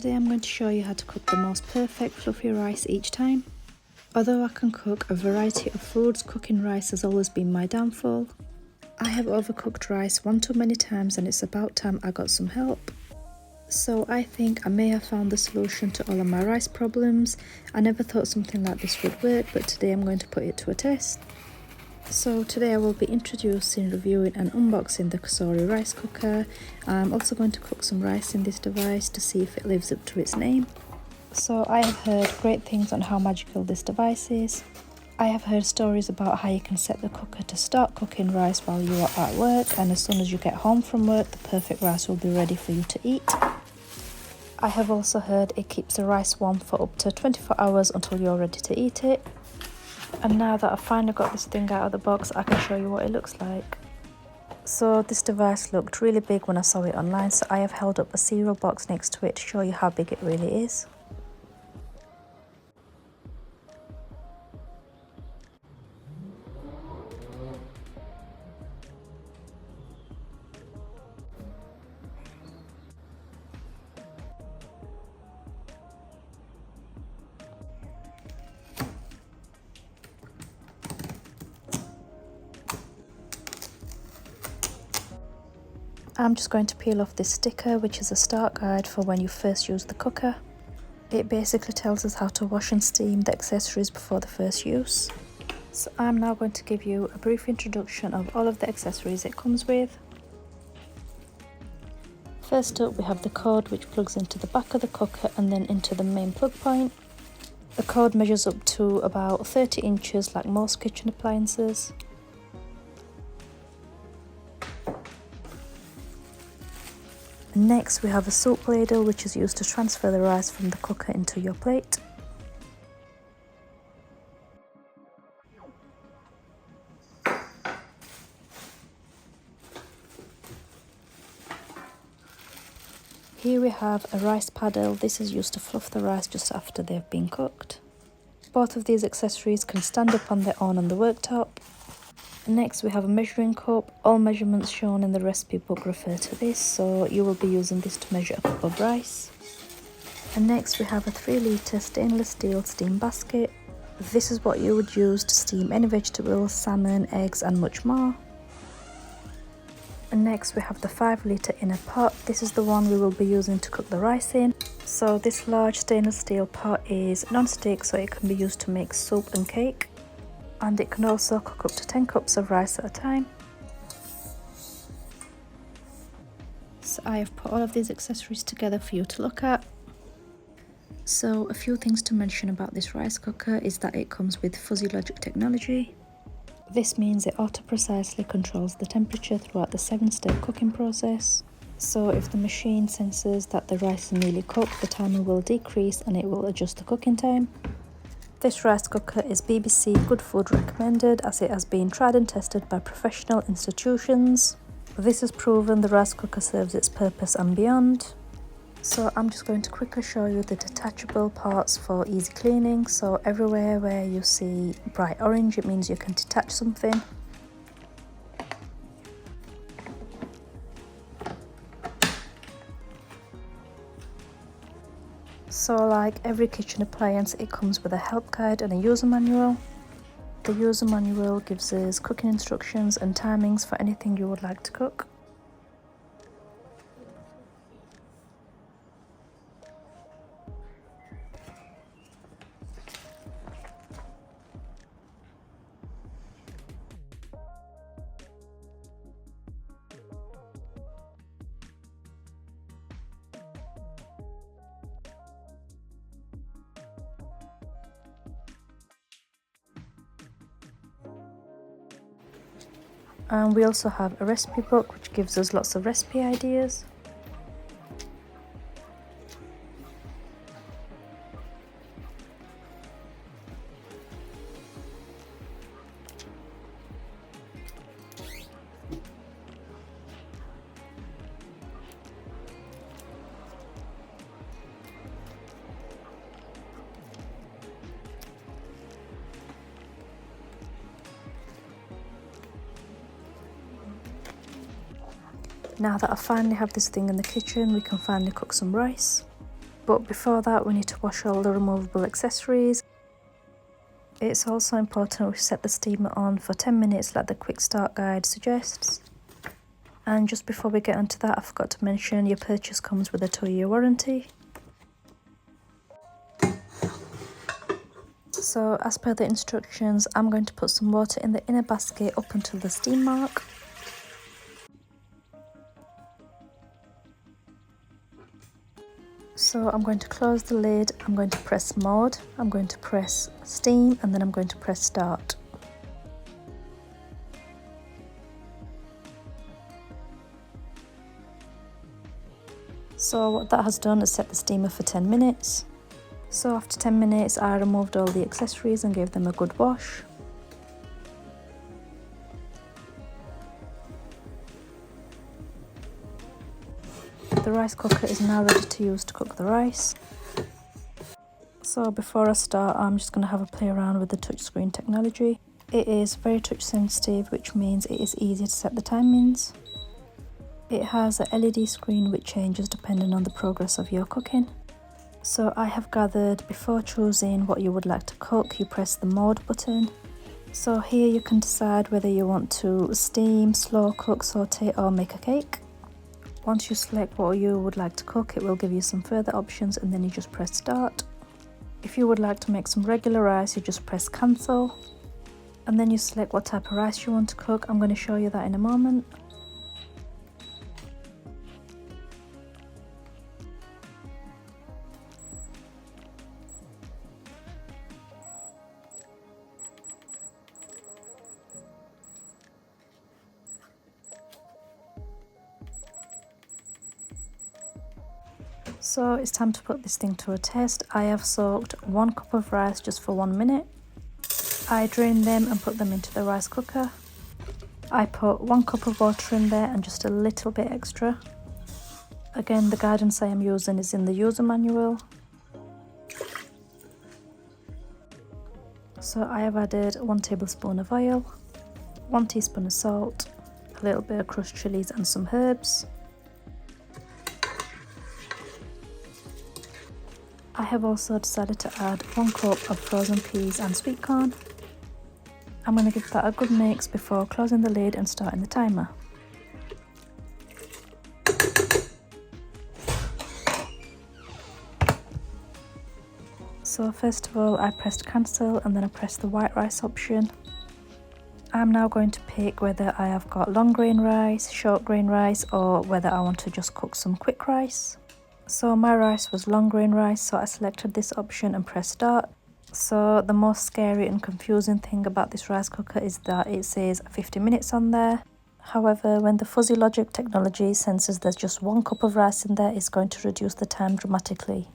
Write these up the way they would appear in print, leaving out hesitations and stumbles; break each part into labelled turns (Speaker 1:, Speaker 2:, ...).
Speaker 1: today I'm going to show you how to cook the most perfect fluffy rice each time. Although I can cook a variety of foods, cooking rice has always been my downfall. I have overcooked rice one too many times and it's about time I got some help. So I think I may have found the solution to all of my rice problems. I never thought something like this would work, but today I'm going to put it to a test. So today I will be introducing, reviewing and unboxing the Cosori rice cooker. I'm also going to cook some rice in this device to see if it lives up to its name. So I have heard great things on how magical this device is. I have heard stories about how you can set the cooker to start cooking rice while you are at work, and as soon as you get home from work the perfect rice will be ready for you to eat. I have also heard it keeps the rice warm for up to 24 hours until you're ready to eat it. And now that I've finally got this thing out of the box, I can show you what it looks like. So this device looked really big when I saw it online, so I have held up a cereal box next to it to show you how big it really is. I'm just going to peel off this sticker, which is a start guide for when you first use the cooker. It basically tells us how to wash and steam the accessories before the first use. So I'm now going to give you a brief introduction of all of the accessories it comes with. First up we have the cord, which plugs into the back of the cooker and then into the main plug point. The cord measures up to about 30 inches like most kitchen appliances. Next we have a soup ladle, which is used to transfer the rice from the cooker into your plate. Here we have a rice paddle. This is used to fluff the rice just after they've been cooked. Both of these accessories can stand up on their own on the worktop. Next we have a measuring cup. All measurements shown in the recipe book refer to this, so you will be using this to measure a cup of rice. And next we have a 3-litre stainless steel steam basket. This is what you would use to steam any vegetables, salmon, eggs and much more. And next we have the 5-litre inner pot. This is the one we will be using to cook the rice in. So this large stainless steel pot is non-stick, so it can be used to make soup and cake. And it can also cook up to 10 cups of rice at a time. So I have put all of these accessories together for you to look at. So a few things to mention about this rice cooker is that it comes with fuzzy logic technology. This means it auto-precisely controls the temperature throughout the 7-step cooking process. So if the machine senses that the rice is nearly cooked, the timer will decrease and it will adjust the cooking time. This rice cooker is BBC Good Food recommended, as it has been tried and tested by professional institutions. This has proven the rice cooker serves its purpose and beyond. So I'm just going to quickly show you the detachable parts for easy cleaning. So everywhere where you see bright orange, it means you can detach something. So like every kitchen appliance, it comes with a help guide and a user manual. The user manual gives us cooking instructions and timings for anything you would like to cook. And we also have a recipe book which gives us lots of recipe ideas. Now that I finally have this thing in the kitchen, we can finally cook some rice. But before that, we need to wash all the removable accessories. It's also important we set the steamer on for 10 minutes like the quick start guide suggests. And just before we get onto that, I forgot to mention your purchase comes with a 2-year warranty. So as per the instructions, I'm going to put some water in the inner basket up until the steam mark. So I'm going to close the lid, I'm going to press mode, I'm going to press steam, and then I'm going to press start. So what that has done is set the steamer for 10 minutes. So after 10 minutes I removed all the accessories and gave them a good wash. The rice cooker is now ready to use to cook the rice. So before I start, I'm just going to have a play around with the touchscreen technology. It is very touch sensitive, which means it is easy to set the timings. It has a LED screen which changes depending on the progress of your cooking. So I have gathered before choosing what you would like to cook, you press the mode button. So here you can decide whether you want to steam, slow cook, saute or make a cake. Once you select what you would like to cook, it will give you some further options and then you just press start. If you would like to make some regular rice, you just press cancel. And then you select what type of rice you want to cook. I'm going to show you that in a moment. So it's time to put this thing to a test. I have soaked 1 cup of rice just for 1 minute. I drained them and put them into the rice cooker. I put 1 cup of water in there and just a little bit extra. Again, the guidance I am using is in the user manual. So I have added 1 tablespoon of oil, 1 teaspoon of salt, a little bit of crushed chilies and some herbs. I have also decided to add 1 cup of frozen peas and sweet corn. I'm going to give that a good mix before closing the lid and starting the timer. So first of all I pressed cancel and then I pressed the white rice option. I'm now going to pick whether I have got long grain rice, short grain rice or whether I want to just cook some quick rice. So my rice was long grain rice, so I selected this option and pressed start. So the most scary and confusing thing about this rice cooker is that it says 50 minutes on there. However, when the fuzzy logic technology senses there's just 1 cup of rice in there, it's going to reduce the time dramatically.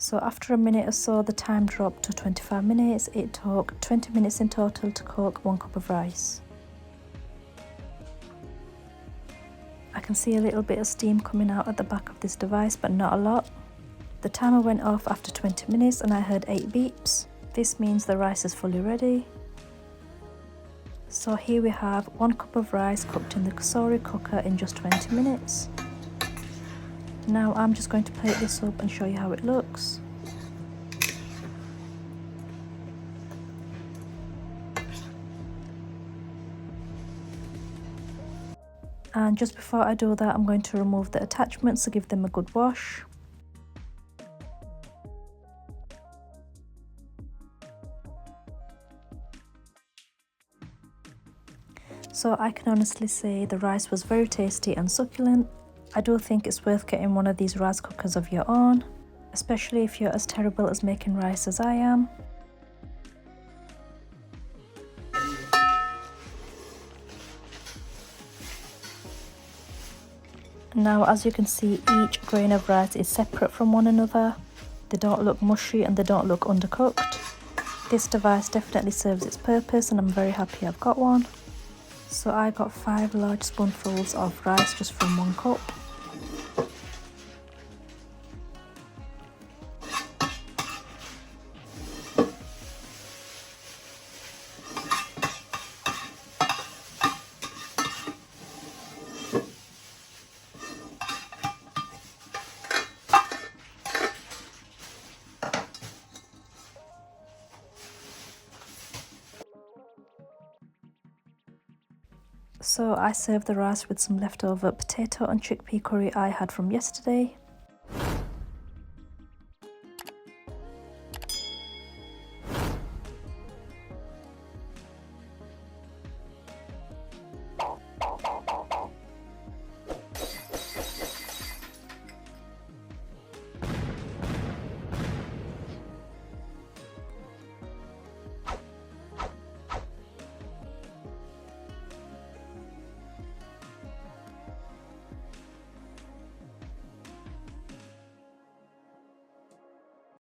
Speaker 1: So after a minute or so, the time dropped to 25 minutes. It took 20 minutes in total to cook 1 cup of rice. I can see a little bit of steam coming out at the back of this device, but not a lot. The timer went off after 20 minutes and I heard 8 beeps. This means the rice is fully ready. So here we have 1 cup of rice cooked in the Cosori cooker in just 20 minutes. Now I'm just going to plate this up and show you how it looks. And just before I do that, I'm going to remove the attachments to give them a good wash. So I can honestly say the rice was very tasty and succulent. I do think it's worth getting one of these rice cookers of your own, especially if you're as terrible as making rice as I am. Now, as you can see, each grain of rice is separate from one another. They don't look mushy and they don't look undercooked. This device definitely serves its purpose and I'm very happy I've got one. So I got 5 large spoonfuls of rice just from 1 cup. So I served the rice with some leftover potato and chickpea curry I had from yesterday.